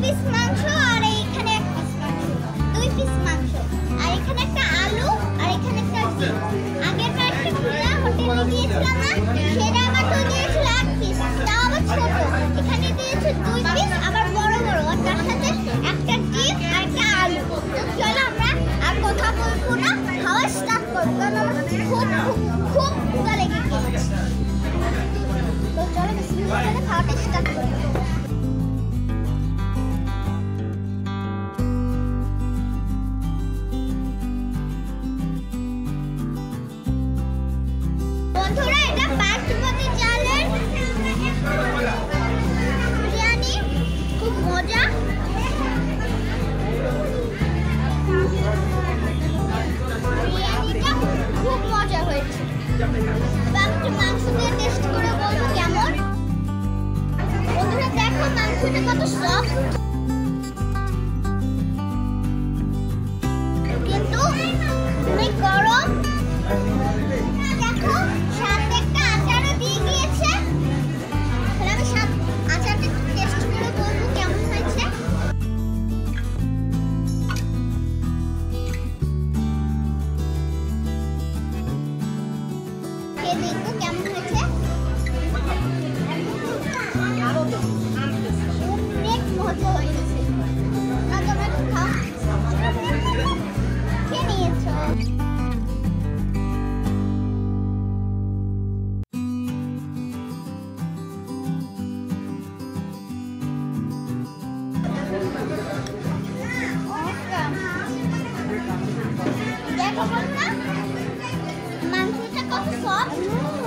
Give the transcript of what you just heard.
Piece মাংস আর এইখানে এক পিস মাংস, 2 পিস মাংস আর এখানে একটা আলু আর এখানে একটা ডিম। আগের বার একটা খোলা হোটেলে গিয়েছিলাম না, সেটা আমার তো দিয়েছিল 1 পিস, তাও আবার ছোট। এখানে দিয়েছে 2 পিস আবার বড় বড়, আর তার সাথে একটা ডিম আর একটা আলু। তো চলো আমরা আর কথা বলবো না, খাওয়া স্টার্ট করবো, কারণ আমার খুব খুব ক্ষুধা লেগে গেছে। তো চলো বিসমিল্লাহ বলে খাওয়াটা স্টার্ট করবো। বন্ধুরা, এটা বাসমতি চালের বিরিয়ানি, খুব মজা। বিরিয়ানিটা খুব মজা হয়েছে। একটু মাংস দিয়ে টেস্ট করে বলবো কেমন। বন্ধুরা দেখো মাংসটা কত সফট, কিন্তু অনেক গরম। দেখো সাথে একটা আচারও দিয়ে দিয়েছে। তাহলে আমি আচারটা টেস্ট করে বলবো কেমন হয়েছে। খেয়ে দেখবো কেমন হয়েছে। অনেক মজা হয়েছে। না তোমরা একটু খাও। খেয়ে নিয়েছো? দেখো বন্ধুরা, মাংসটা কত সফট।